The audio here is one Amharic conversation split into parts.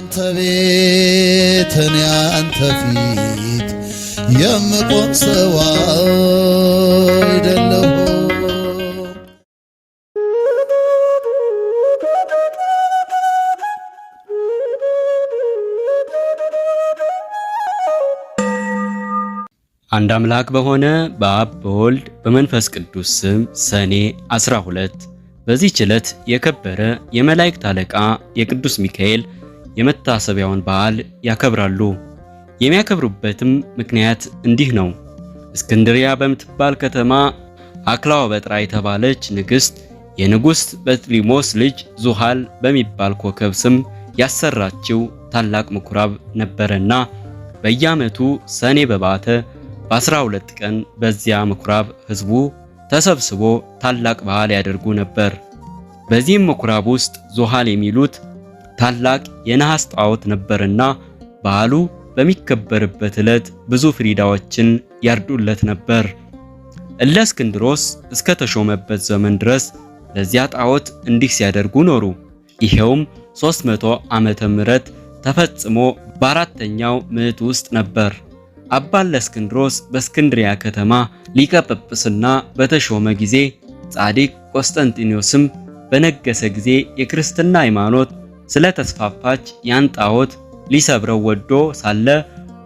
አንተ ቤት እኔ አንተ ፊት የምቆም ሰው አይደለሁ። አንድ አምላክ በሆነ በአብ በወልድ በመንፈስ ቅዱስ ስም ሰኔ 12 በዚህች ዕለት የከበረ የመላእክት አለቃ የቅዱስ ሚካኤል የመታሰቢያውን በዓል ያከብራሉ። የሚያከብሩበትም ምክንያት እንዲህ ነው። እስክንድሪያ በምትባል ከተማ አክላወበጥራ የተባለች ንግሥት የንጉሥ በጥሊሞስ ልጅ ዙሃል በሚባል ኮከብ ስም ያሰራችው ታላቅ ምኩራብ ነበረና በየዓመቱ ሰኔ በባተ በ12 ቀን በዚያ ምኩራብ ሕዝቡ ተሰብስቦ ታላቅ በዓል ያደርጉ ነበር። በዚህም ምኩራብ ውስጥ ዙሃል የሚሉት ታላቅ የነሐስ ጣዖት ነበርና በዓሉ በሚከበርበት ዕለት ብዙ ፍሪዳዎችን ያርዱለት ነበር። እለእስክንድሮስ እስከ ተሾመበት ዘመን ድረስ ለዚያ ጣዖት እንዲህ ሲያደርጉ ኖሩ። ይሄውም 300 ዓመተ ምህረት ተፈጽሞ በአራተኛው ምዕት ውስጥ ነበር። አባ እለእስክንድሮስ በእስክንድሪያ ከተማ ሊቀ ጵጵስና በተሾመ ጊዜ ጻድቅ ቆስጠንጢኖስም በነገሰ ጊዜ የክርስትና ሃይማኖት ስለተስፋፋች ያን ጣዖት ሊሰብረው ወዶ ሳለ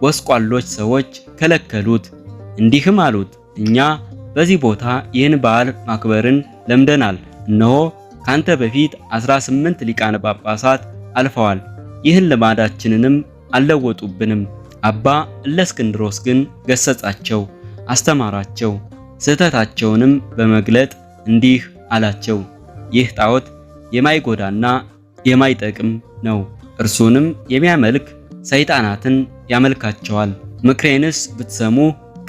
ጎስቋሎች ሰዎች ከለከሉት። እንዲህም አሉት፣ እኛ በዚህ ቦታ ይህን በዓል ማክበርን ለምደናል። እነሆ ካንተ በፊት 18 ሊቃነ ጳጳሳት አልፈዋል፣ ይህን ልማዳችንንም አልለወጡብንም። አባ እለእስክንድሮስ ግን ገሰጻቸው፣ አስተማራቸው። ስህተታቸውንም በመግለጥ እንዲህ አላቸው፣ ይህ ጣዖት የማይጎዳና የማይጠቅም ነው። እርሱንም የሚያመልክ ሰይጣናትን ያመልካቸዋል። ምክሬንስ ብትሰሙ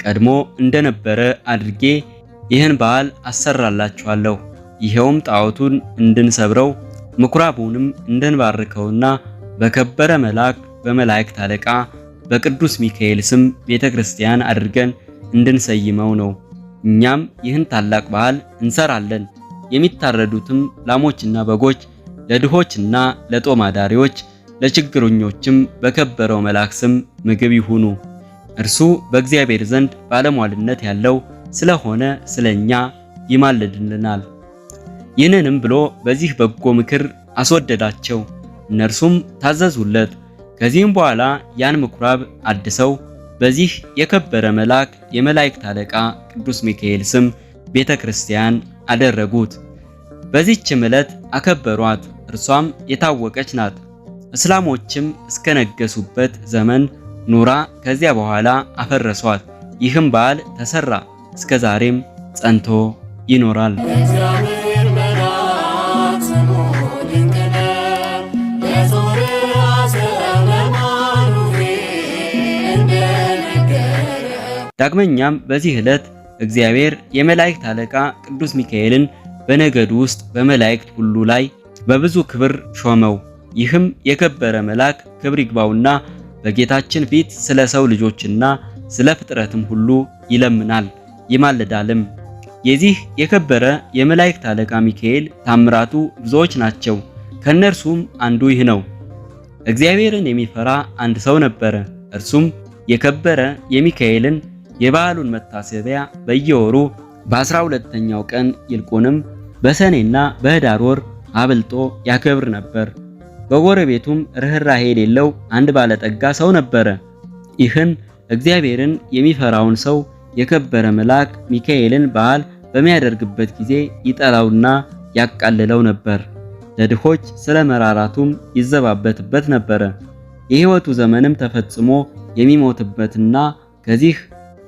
ቀድሞ እንደነበረ አድርጌ ይህን በዓል አሰራላችኋለሁ። ይሄውም ጣዖቱን እንድንሰብረው ምኩራቡንም እንድንባርከውና በከበረ መልአክ በመላእክት አለቃ በቅዱስ ሚካኤል ስም ቤተክርስቲያን አድርገን እንድንሰይመው ነው። እኛም ይህን ታላቅ በዓል እንሰራለን። የሚታረዱትም ላሞችና በጎች ለድሆችና ለጦም አዳሪዎች ለችግረኞችም በከበረው መልአክ ስም ምግብ ይሁኑ። እርሱ በእግዚአብሔር ዘንድ ባለሟልነት ያለው ስለሆነ ስለኛ ይማልድልናል። ይህንንም ብሎ በዚህ በጎ ምክር አስወደዳቸው። እነርሱም ታዘዙለት። ከዚህም በኋላ ያን ምኩራብ አድሰው በዚህ የከበረ መልአክ የመላእክት አለቃ ቅዱስ ሚካኤል ስም ቤተክርስቲያን አደረጉት። በዚህችም ዕለት አከበሯት። እርሷም የታወቀች ናት። እስላሞችም እስከነገሱበት ዘመን ኑራ ከዚያ በኋላ አፈረሷት። ይህም በዓል ተሰራ፣ እስከ ዛሬም ጸንቶ ይኖራል። ዳግመኛም በዚህ ዕለት እግዚአብሔር የመላእክት አለቃ ቅዱስ ሚካኤልን በነገዱ ውስጥ በመላእክት ሁሉ ላይ በብዙ ክብር ሾመው። ይህም የከበረ መልአክ ክብር ይግባውና በጌታችን ፊት ስለ ሰው ልጆችና ስለ ፍጥረትም ሁሉ ይለምናል ይማልዳልም። የዚህ የከበረ የመላእክት አለቃ ሚካኤል ታምራቱ ብዙዎች ናቸው። ከነርሱም አንዱ ይህ ነው። እግዚአብሔርን የሚፈራ አንድ ሰው ነበረ። እርሱም የከበረ የሚካኤልን የበዓሉን መታሰቢያ በየወሩ በ12ኛው ቀን ይልቁንም በሰኔና በህዳር ወር አብልጦ ያከብር ነበር። በጎረቤቱም ርኅራኄ የሌለው አንድ ባለጠጋ ሰው ነበረ። ይህን እግዚአብሔርን የሚፈራውን ሰው የከበረ መልአክ ሚካኤልን በዓል በሚያደርግበት ጊዜ ይጠላውና ያቃልለው ነበር። ለድሆች ስለ መራራቱም ይዘባበትበት ነበረ። የሕይወቱ ዘመንም ተፈጽሞ የሚሞትበትና ከዚህ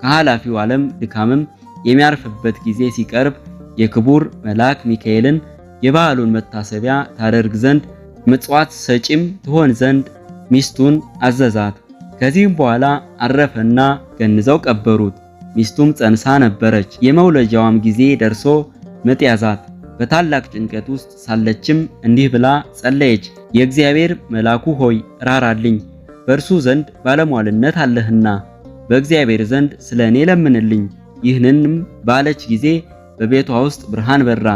ከኃላፊው ዓለም ድካምም የሚያርፍበት ጊዜ ሲቀርብ የክቡር መልአክ ሚካኤልን የበዓሉን መታሰቢያ ታደርግ ዘንድ ምጽዋት ሰጪም ትሆን ዘንድ ሚስቱን አዘዛት። ከዚህም በኋላ አረፈና ገንዘው ቀበሩት። ሚስቱም ጸንሳ ነበረች። የመውለጃዋም ጊዜ ደርሶ ምጥ ያዛት። በታላቅ ጭንቀት ውስጥ ሳለችም እንዲህ ብላ ጸለየች። የእግዚአብሔር መልአኩ ሆይ ራራልኝ፣ በእርሱ ዘንድ ባለሟልነት አለህና በእግዚአብሔር ዘንድ ስለኔ ለምንልኝ። ይህንንም ባለች ጊዜ በቤቷ ውስጥ ብርሃን በራ፣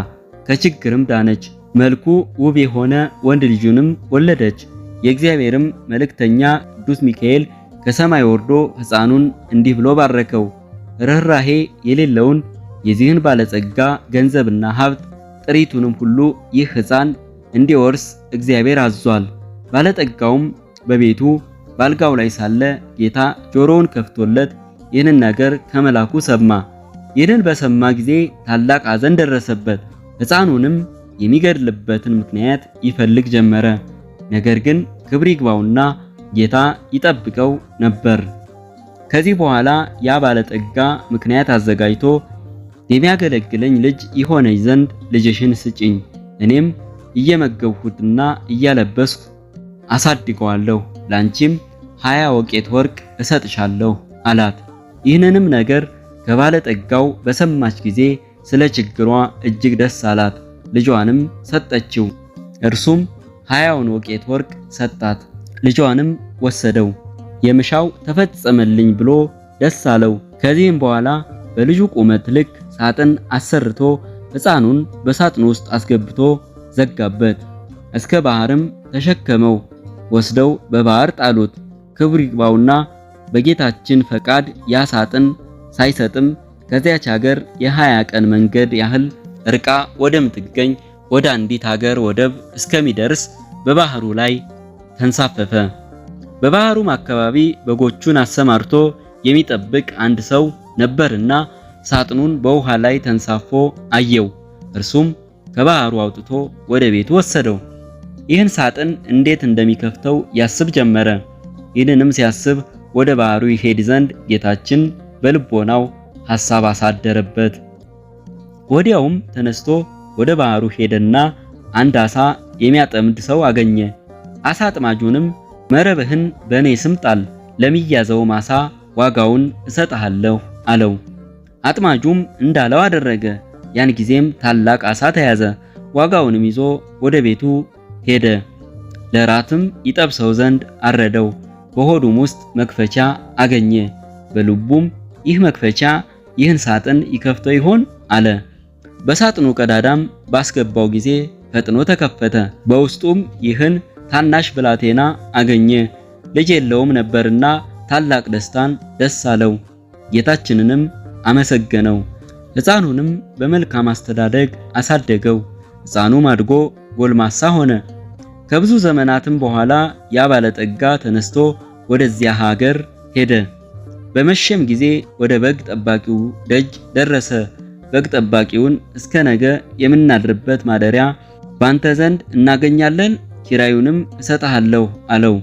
ከችግርም ዳነች። መልኩ ውብ የሆነ ወንድ ልጁንም ወለደች። የእግዚአብሔርም መልእክተኛ ቅዱስ ሚካኤል ከሰማይ ወርዶ ሕፃኑን እንዲህ ብሎ ባረከው። ርኅራኄ የሌለውን የዚህን ባለጸጋ ገንዘብና ሀብት ጥሪቱንም ሁሉ ይህ ሕፃን እንዲወርስ እግዚአብሔር አዟል። ባለጠጋውም በቤቱ ባልጋው ላይ ሳለ ጌታ ጆሮውን ከፍቶለት ይህንን ነገር ከመላኩ ሰማ። ይህንን በሰማ ጊዜ ታላቅ ሐዘን ደረሰበት። ሕፃኑንም የሚገድልበትን ምክንያት ይፈልግ ጀመረ። ነገር ግን ክብር ይግባውና ጌታ ይጠብቀው ነበር። ከዚህ በኋላ ያ ባለጠጋ ምክንያት አዘጋጅቶ የሚያገለግለኝ ልጅ ይሆነኝ ዘንድ ልጅሽን ስጪኝ፣ እኔም እየመገብሁትና እያለበስኩ አሳድገዋለሁ፣ ላንቺም 20 ወቄት ወርቅ እሰጥሻለሁ አላት። ይህንንም ነገር ከባለጠጋው በሰማች ጊዜ ስለ ችግሯ እጅግ ደስ አላት። ልጇንም ሰጠችው። እርሱም 20ውን ወቄት ወርቅ ሰጣት። ልጇንም ወሰደው። የምሻው ተፈጸመልኝ ብሎ ደስ አለው። ከዚህም በኋላ በልጁ ቁመት ልክ ሳጥን አሰርቶ ሕፃኑን በሳጥኑ ውስጥ አስገብቶ ዘጋበት። እስከ ባህርም ተሸከመው ወስደው በባህር ጣሉት። ክብር ይግባውና በጌታችን ፈቃድ ያ ሳጥን ሳይሰጥም ከዚያች ሀገር የ20 ቀን መንገድ ያህል ርቃ ወደምትገኝ ወደ አንዲት ሀገር ወደብ እስከሚደርስ በባህሩ ላይ ተንሳፈፈ። በባህሩም አካባቢ በጎቹን አሰማርቶ የሚጠብቅ አንድ ሰው ነበርና ሳጥኑን በውሃ ላይ ተንሳፎ አየው። እርሱም ከባህሩ አውጥቶ ወደ ቤቱ ወሰደው። ይህን ሳጥን እንዴት እንደሚከፍተው ያስብ ጀመረ። ይህንንም ሲያስብ ወደ ባህሩ ይሄድ ዘንድ ጌታችን በልቦናው ሐሳብ አሳደረበት። ወዲያውም ተነስቶ ወደ ባህሩ ሄደና አንድ ዓሣ የሚያጠምድ ሰው አገኘ። ዓሣ አጥማጁንም መረብህን በእኔ ስም ጣል፣ ለሚያዘውም ዓሣ ዋጋውን እሰጥሃለሁ አለው። አጥማጁም እንዳለው አደረገ። ያን ጊዜም ታላቅ ዓሣ ተያዘ። ዋጋውንም ይዞ ወደ ቤቱ ሄደ። ለራትም ይጠብሰው ዘንድ አረደው። በሆዱም ውስጥ መክፈቻ አገኘ። በልቡም ይህ መክፈቻ ይህን ሳጥን ይከፍተው ይሆን አለ። በሳጥኑ ቀዳዳም ባስገባው ጊዜ ፈጥኖ ተከፈተ። በውስጡም ይህን ታናሽ ብላቴና አገኘ። ልጅ የለውም ነበርና ታላቅ ደስታን ደስ አለው። ጌታችንንም አመሰገነው። ሕፃኑንም በመልካም አስተዳደግ አሳደገው። ሕፃኑም አድጎ ጎልማሳ ሆነ። ከብዙ ዘመናትም በኋላ ያ ባለጠጋ ተነስቶ ወደዚያ ሀገር ሄደ። በመሸም ጊዜ ወደ በግ ጠባቂው ደጅ ደረሰ። በግ ጠባቂውን እስከ ነገ የምናድርበት ማደሪያ ባንተ ዘንድ እናገኛለን፣ ኪራዩንም እሰጥሃለሁ አለው።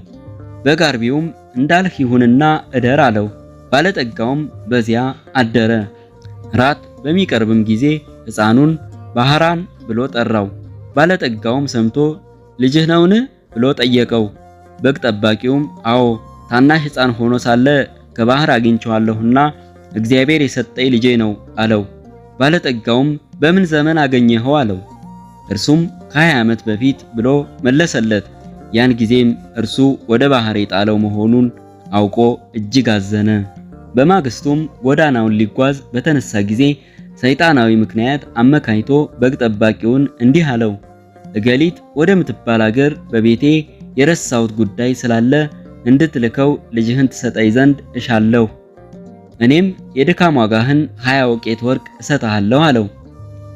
በግ አርቢውም እንዳልህ ይሁንና እደር አለው። ባለጠጋውም በዚያ አደረ። ራት በሚቀርብም ጊዜ ሕፃኑን ባህራን ብሎ ጠራው። ባለጠጋውም ሰምቶ ልጅህ ነውን ብሎ ጠየቀው። በግ ጠባቂውም አዎ፣ ታናሽ ሕፃን ሆኖ ሳለ ከባህር አግኝቼዋለሁና እግዚአብሔር የሰጠኝ ልጄ ነው አለው። ባለጠጋውም በምን ዘመን አገኘኸው አለው። እርሱም ከ20 ዓመት በፊት ብሎ መለሰለት። ያን ጊዜም እርሱ ወደ ባህር የጣለው መሆኑን አውቆ እጅግ አዘነ። በማግስቱም ጎዳናውን ሊጓዝ በተነሳ ጊዜ ሰይጣናዊ ምክንያት አመካኝቶ በግ ጠባቂውን እንዲህ አለው፣ እገሊት ወደምትባል አገር በቤቴ የረሳሁት ጉዳይ ስላለ እንድትልከው ልጅህን ትሰጠኝ ዘንድ እሻለሁ። እኔም የድካም ዋጋህን 20 ወቄት ወርቅ እሰጥሃለሁ አለው።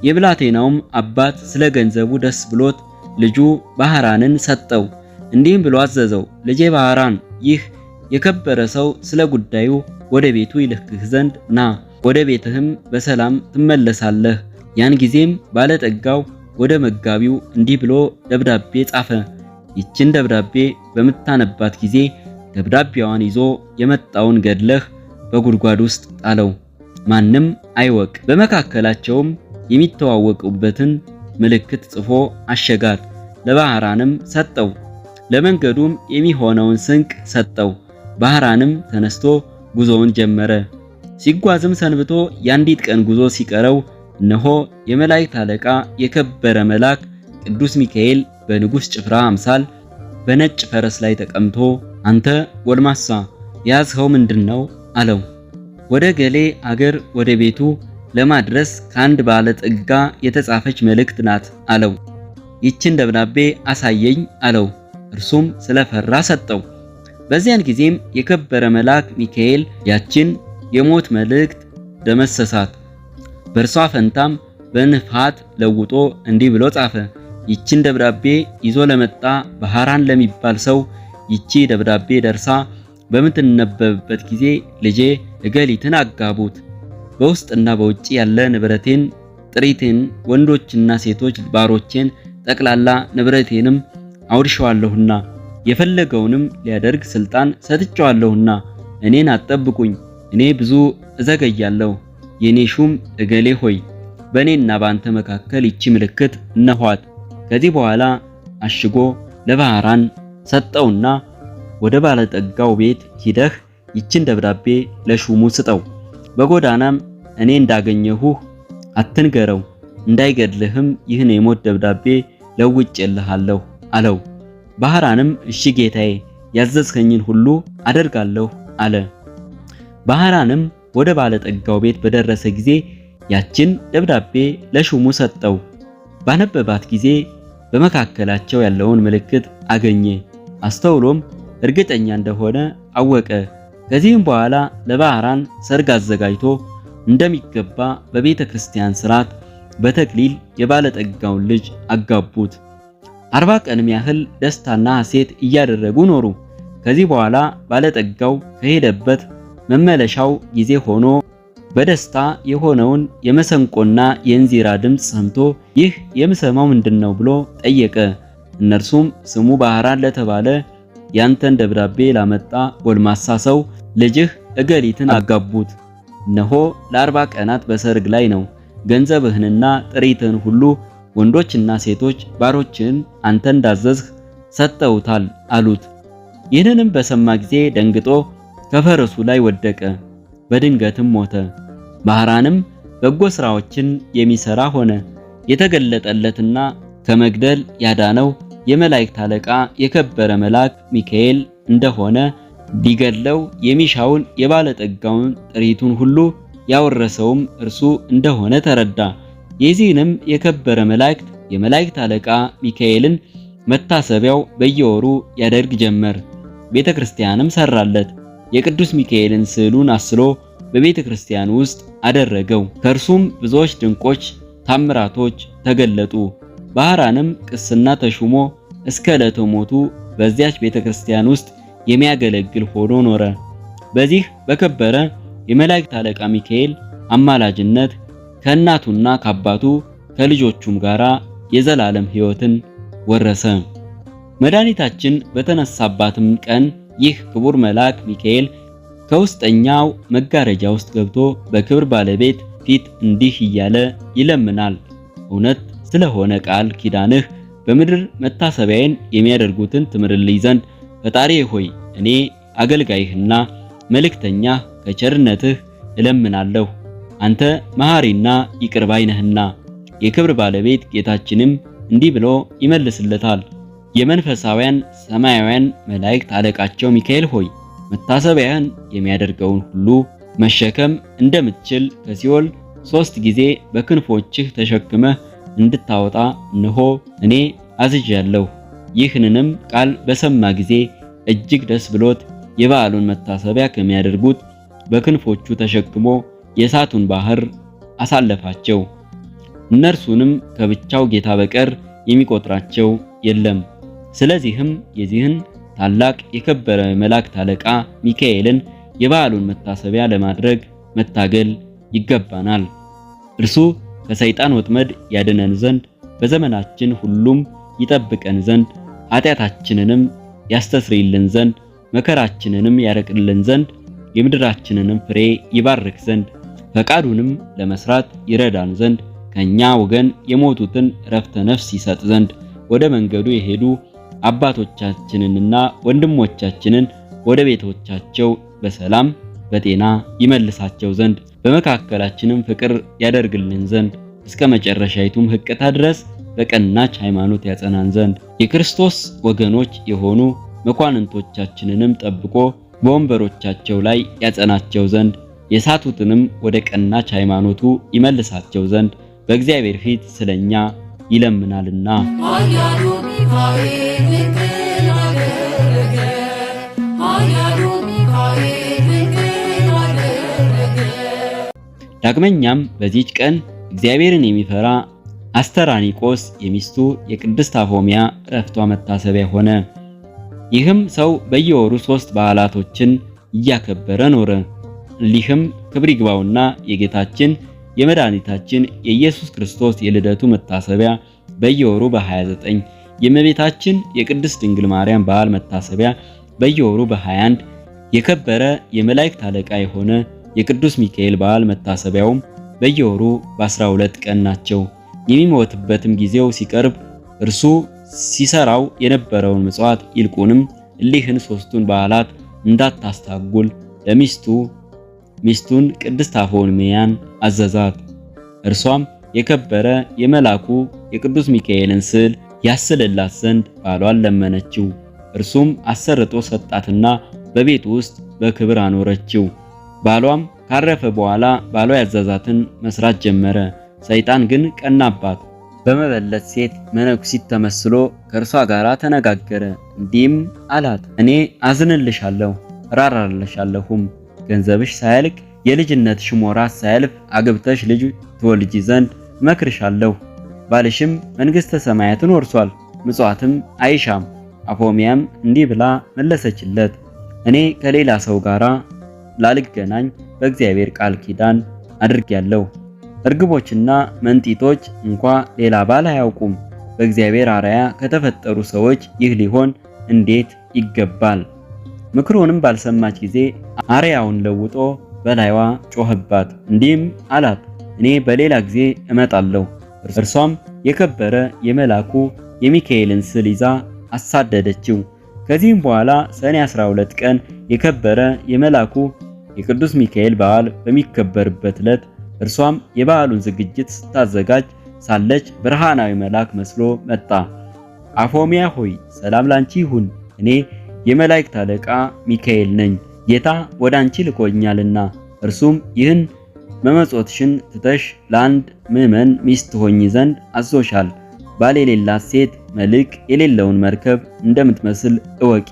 የብላቴናውም አባት ስለ ገንዘቡ ደስ ብሎት ልጁ ባህራንን ሰጠው። እንዲህም ብሎ አዘዘው፣ ልጄ ባህራን፣ ይህ የከበረ ሰው ስለ ጉዳዩ ወደ ቤቱ ይልክህ ዘንድ ና፣ ወደ ቤትህም በሰላም ትመለሳለህ። ያን ጊዜም ባለጠጋው ወደ መጋቢው እንዲህ ብሎ ደብዳቤ ጻፈ። ይችን ደብዳቤ በምታነባት ጊዜ ደብዳቤዋን ይዞ የመጣውን ገድለህ በጉድጓድ ውስጥ ጣለው፣ ማንም አይወቅ። በመካከላቸውም የሚተዋወቁበትን ምልክት ጽፎ አሸጋት። ለባህራንም ሰጠው። ለመንገዱም የሚሆነውን ስንቅ ሰጠው። ባህራንም ተነስቶ ጉዞውን ጀመረ። ሲጓዝም ሰንብቶ የአንዲት ቀን ጉዞ ሲቀረው እነሆ የመላእክት አለቃ የከበረ መልአክ ቅዱስ ሚካኤል በንጉሥ ጭፍራ አምሳል በነጭ ፈረስ ላይ ተቀምጦ አንተ ጎልማሳ ያዝኸው ምንድነው አለው። ወደ ገሌ አገር ወደ ቤቱ ለማድረስ ከአንድ ባለጠጋ የተጻፈች መልእክት ናት አለው። ይችን ደብዳቤ አሳየኝ አለው። እርሱም ስለፈራ ሰጠው። በዚያን ጊዜም የከበረ መልአክ ሚካኤል ያችን የሞት መልእክት ደመሰሳት። በእርሷ ፈንታም በንፋት ለውጦ እንዲህ ብሎ ጻፈ። ይችን ደብዳቤ ይዞ ለመጣ ባህራን ለሚባል ሰው ይቺ ደብዳቤ ደርሳ በምትነበብበት ጊዜ ልጄ እገሊትን አጋቡት፣ በውስጥና በውጭ ያለ ንብረቴን፣ ጥሪቴን፣ ወንዶችና ሴቶች ባሮቼን፣ ጠቅላላ ንብረቴንም አውድሸዋለሁና የፈለገውንም ሊያደርግ ስልጣን ሰጥቼዋለሁና እኔን አትጠብቁኝ፣ እኔ ብዙ እዘገያለሁ። የኔ ሹም እገሌ ሆይ በእኔና በአንተ መካከል ይቺ ምልክት እነኋት። ከዚህ በኋላ አሽጎ ለባህራን ሰጠውና ወደ ባለጠጋው ቤት ሂደህ ይችን ደብዳቤ ለሹሙ ስጠው፣ በጎዳናም እኔ እንዳገኘሁህ አትንገረው፣ እንዳይገድልህም ይህን የሞት ደብዳቤ ለውጬልሃለሁ አለው። ባህራንም እሺ ጌታዬ፣ ያዘዝከኝን ሁሉ አደርጋለሁ አለ። ባህራንም ወደ ባለጠጋው ቤት በደረሰ ጊዜ ያችን ደብዳቤ ለሹሙ ሰጠው። ባነበባት ጊዜ በመካከላቸው ያለውን ምልክት አገኘ። አስተውሎም እርግጠኛ እንደሆነ አወቀ። ከዚህም በኋላ ለባህራን ሰርግ አዘጋጅቶ እንደሚገባ በቤተ ክርስቲያን ሥርዓት በተክሊል የባለጠጋውን ልጅ አጋቡት። 40 ቀንም ያህል ደስታና ሐሴት እያደረጉ ኖሩ። ከዚህ በኋላ ባለጠጋው ከሄደበት መመለሻው ጊዜ ሆኖ በደስታ የሆነውን የመሰንቆና የእንዚራ ድምፅ ሰምቶ ይህ የምሰማው ምንድነው ብሎ ጠየቀ። እነርሱም ስሙ ባህራን ለተባለ ያንተን ደብዳቤ ላመጣ ጎልማሳ ሰው ልጅህ እገሊትን አጋቡት። እነሆ ለ40 ቀናት በሰርግ ላይ ነው። ገንዘብህንና ጥሪትህን ሁሉ ወንዶችና ሴቶች ባሮችን አንተ እንዳዘዝህ ሰጠውታል አሉት። ይህንንም በሰማ ጊዜ ደንግጦ ከፈረሱ ላይ ወደቀ፣ በድንገትም ሞተ። ባህራንም በጎ ሥራዎችን የሚሰራ ሆነ። የተገለጠለትና ከመግደል ያዳነው የመላእክት አለቃ የከበረ መልአክ ሚካኤል እንደሆነ ሊገድለው የሚሻውን የባለጠጋውን ጥሪቱን ሁሉ ያወረሰውም እርሱ እንደሆነ ተረዳ። የዚህንም የከበረ መላእክት የመላእክት አለቃ ሚካኤልን መታሰቢያው በየወሩ ያደርግ ጀመር። ቤተ ክርስቲያንም ሰራለት። የቅዱስ ሚካኤልን ስዕሉን አስሎ በቤተ ክርስቲያን ውስጥ አደረገው። ከእርሱም ብዙዎች ድንቆች ታምራቶች ተገለጡ። ባህራንም ቅስና ተሹሞ እስከ ዕለተ ሞቱ በዚያች ቤተ ክርስቲያን ውስጥ የሚያገለግል ሆኖ ኖረ። በዚህ በከበረ የመላእክት አለቃ ሚካኤል አማላጅነት ከእናቱና ከአባቱ ከልጆቹም ጋራ የዘላለም ሕይወትን ወረሰ። መድኃኒታችን በተነሳባትም ቀን ይህ ክቡር መልአክ ሚካኤል ከውስጠኛው መጋረጃ ውስጥ ገብቶ በክብር ባለቤት ፊት እንዲህ እያለ ይለምናል። እውነት ስለሆነ ቃል ኪዳንህ በምድር መታሰቢያዬን የሚያደርጉትን ትምርልኝ ዘንድ ፈጣሪዬ ሆይ እኔ አገልጋይህና መልእክተኛህ ከቸርነትህ እለምናለሁ። አንተ መሐሪና ይቅር ባይ ነህና። የክብር ባለቤት ጌታችንም እንዲህ ብሎ ይመልስለታል። የመንፈሳውያን ሰማያውያን መላእክት አለቃቸው ሚካኤል ሆይ መታሰቢያን የሚያደርገውን ሁሉ መሸከም እንደምትችል ከሲኦል 3 ጊዜ በክንፎችህ ተሸክመህ እንድታወጣ እነሆ እኔ አዝዣለሁ። ይህንንም ቃል በሰማ ጊዜ እጅግ ደስ ብሎት የበዓሉን መታሰቢያ ከሚያደርጉት በክንፎቹ ተሸክሞ የእሳቱን ባህር አሳለፋቸው። እነርሱንም ከብቻው ጌታ በቀር የሚቆጥራቸው የለም። ስለዚህም የዚህን ታላቅ የከበረ መላእክት አለቃ ሚካኤልን የበዓሉን መታሰቢያ ለማድረግ መታገል ይገባናል። እርሱ ከሰይጣን ወጥመድ ያድነን ዘንድ በዘመናችን ሁሉም ይጠብቀን ዘንድ ኃጢአታችንንም ያስተስርይልን ዘንድ መከራችንንም ያረቅልን ዘንድ የምድራችንንም ፍሬ ይባርክ ዘንድ ፈቃዱንም ለመስራት ይረዳን ዘንድ ከኛ ወገን የሞቱትን ረፍተ ነፍስ ይሰጥ ዘንድ ወደ መንገዱ የሄዱ አባቶቻችንንና ወንድሞቻችንን ወደ ቤቶቻቸው በሰላም በጤና ይመልሳቸው ዘንድ በመካከላችንም ፍቅር ያደርግልን ዘንድ እስከ መጨረሻይቱም ሕቅታ ድረስ በቀናች ሃይማኖት ያጸናን ዘንድ የክርስቶስ ወገኖች የሆኑ መኳንንቶቻችንንም ጠብቆ በወንበሮቻቸው ላይ ያጸናቸው ዘንድ የሳቱትንም ወደ ቀናች ሃይማኖቱ ይመልሳቸው ዘንድ በእግዚአብሔር ፊት ስለኛ ይለምናልና። ዳግመኛም በዚህች ቀን እግዚአብሔርን የሚፈራ አስተራኒቆስ የሚስቱ የቅድስት አፎሚያ ዕረፍቷ መታሰቢያ ሆነ። ይህም ሰው በየወሩ 3 በዓላቶችን እያከበረ ኖረ። እሊህም ክብር ይግባውና የጌታችን የመድኃኒታችን የኢየሱስ ክርስቶስ የልደቱ መታሰቢያ በየወሩ በ29፣ የእመቤታችን የቅድስት ድንግል ማርያም በዓል መታሰቢያ በየወሩ በ21፣ የከበረ የመላእክት አለቃ የሆነ የቅዱስ ሚካኤል በዓል መታሰቢያውም በየወሩ በ12 ቀን ናቸው። የሚሞትበትም ጊዜው ሲቀርብ እርሱ ሲሰራው የነበረውን ምጽዋት ይልቁንም እሊህን 3ቱን በዓላት እንዳታስታጉል ሚስቱን ቅድስት አፎምያን አዘዛት። እርሷም የከበረ የመላኩ የቅዱስ ሚካኤልን ስዕል ያስልላት ዘንድ ባሏን ለመነችው። እርሱም አሰርጦ ሰጣትና በቤቱ ውስጥ በክብር አኖረችው። ባሏም ካረፈ በኋላ ባሏ ያዘዛትን መስራት ጀመረ። ሰይጣን ግን ቀናባት። በመበለት ሴት መነኩሲት ተመስሎ ከእርሷ ጋር ተነጋገረ። እንዲህም አላት፣ እኔ አዝንልሻለሁ ራራልሻለሁም። ገንዘብሽ ሳያልቅ የልጅነትሽ ሞራት ሳያልፍ አግብተሽ ልጅ ትወልጂ ዘንድ መክርሻለሁ። ባልሽም መንግሥተ ሰማያትን ወርሷል፣ ምጽዋትም አይሻም። አፎሚያም እንዲህ ብላ መለሰችለት፣ እኔ ከሌላ ሰው ጋር ላልገናኝ በእግዚአብሔር ቃል ኪዳን አድርጌያለሁ። እርግቦችና መንጢቶች እንኳ ሌላ ባል አያውቁም። በእግዚአብሔር አርአያ ከተፈጠሩ ሰዎች ይህ ሊሆን እንዴት ይገባል? ምክሩንም ባልሰማች ጊዜ አርአያውን ለውጦ በላይዋ ጮኸባት። እንዲህም አላት፣ እኔ በሌላ ጊዜ እመጣለሁ። እርሷም የከበረ የመላኩ የሚካኤልን ስዕል ይዛ አሳደደችው። ከዚህም በኋላ ሰኔ 12 ቀን የከበረ የመላኩ የቅዱስ ሚካኤል በዓል በሚከበርበት ዕለት እርሷም የበዓሉን ዝግጅት ስታዘጋጅ ሳለች ብርሃናዊ መልአክ መስሎ መጣ። አፎሚያ ሆይ ሰላም ላንቺ ይሁን፣ እኔ የመላእክት አለቃ ሚካኤል ነኝ። ጌታ ወደ አንቺ ልኮኛልና እርሱም ይህን መመጾትሽን ትተሽ ለአንድ ምዕመን ሚስት ሆኚ ዘንድ አዞሻል። ባል የሌላት ሴት መልክ የሌለውን መርከብ እንደምትመስል እወቂ።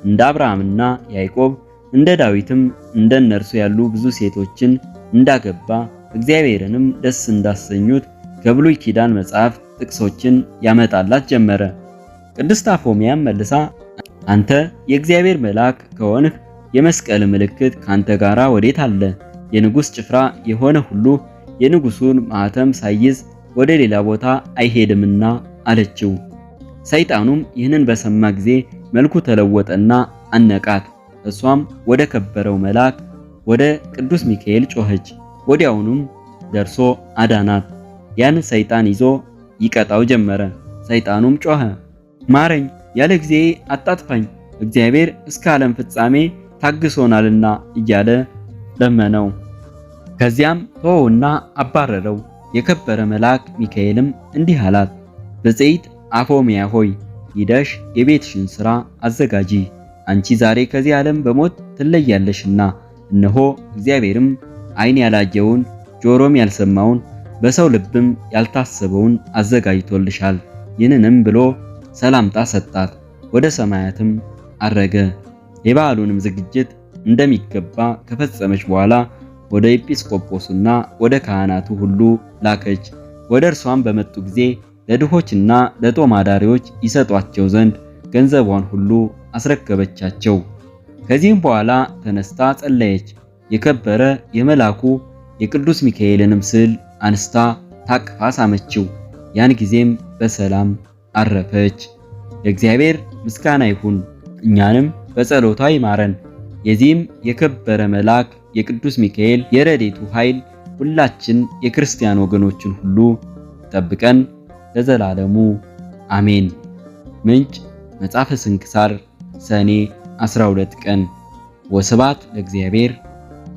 እንደ አብርሃምና ያዕቆብ እንደ ዳዊትም እንደ እነርሱ ያሉ ብዙ ሴቶችን እንዳገባ እግዚአብሔርንም ደስ እንዳሰኙት ከብሉይ ኪዳን መጽሐፍ ጥቅሶችን ያመጣላት ጀመረ። ቅድስት አፎሚያም መልሳ አንተ የእግዚአብሔር መልአክ ከሆንህ የመስቀል ምልክት ካንተ ጋራ ወዴት አለ? የንጉሥ ጭፍራ የሆነ ሁሉ የንጉሱን ማኅተም ሳይዝ ወደ ሌላ ቦታ አይሄድምና አለችው። ሰይጣኑም ይህንን በሰማ ጊዜ መልኩ ተለወጠና አነቃት። እሷም ወደ ከበረው መልአክ ወደ ቅዱስ ሚካኤል ጮኸች። ወዲያውኑም ደርሶ አዳናት። ያን ሰይጣን ይዞ ይቀጣው ጀመረ። ሰይጣኑም ጮኸ፣ ማረኝ፣ ያለ ጊዜ አጣጥፋኝ፣ እግዚአብሔር እስከ ዓለም ፍጻሜ ታግሶናልና እያለ ለመነው። ከዚያም ተወውና አባረረው። የከበረ መልአክ ሚካኤልም እንዲህ አላት፣ ብፅዕት አፎሚያ ሆይ ሂደሽ የቤትሽን ሥራ አዘጋጂ፣ አንቺ ዛሬ ከዚህ ዓለም በሞት ትለያለሽና እነሆ እግዚአብሔርም ዓይን ያላየውን ጆሮም ያልሰማውን በሰው ልብም ያልታሰበውን አዘጋጅቶልሻል። ይህንንም ብሎ ሰላምታ ሰጣት። ወደ ሰማያትም አረገ። የበዓሉንም ዝግጅት እንደሚገባ ከፈጸመች በኋላ ወደ ኤጲስቆጶስና ወደ ካህናቱ ሁሉ ላከች። ወደ እርሷም በመጡ ጊዜ ለድሆችና ለጦም አዳሪዎች ይሰጧቸው ዘንድ ገንዘቧን ሁሉ አስረከበቻቸው። ከዚህም በኋላ ተነስታ ጸለየች። የከበረ የመላኩ የቅዱስ ሚካኤልንም ስዕል አንስታ ታቅፋ ሳመችው። ያን ጊዜም በሰላም አረፈች። ለእግዚአብሔር ምስጋና ይሁን፣ እኛንም በጸሎቷ ይማረን። የዚህም የከበረ መልአክ የቅዱስ ሚካኤል የረድኤቱ ኃይል ሁላችን የክርስቲያን ወገኖችን ሁሉ ጠብቀን ለዘላለሙ አሜን። ምንጭ መጽሐፈ ስንክሳር ሰኔ 12 ቀን። ወስብሐት ለእግዚአብሔር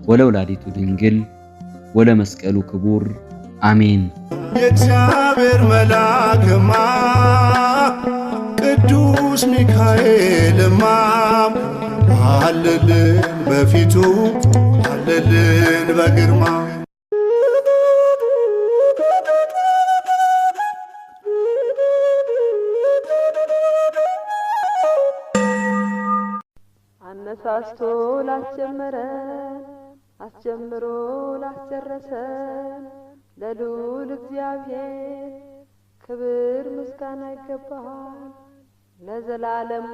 ወለወላዲቱ ድንግል ወለመስቀሉ ክቡር አሜን። የእግዚአብሔር መልአክማ ቅዱስ ሚካኤልማ አለልን በፊቱ አለልን በግርማ። አነሳስቶ ላስጀመረን አስጀምሮ ላስጨረሰን ለልዑል እግዚአብሔር ክብር ምስጋና ይገባል ለዘላለሙ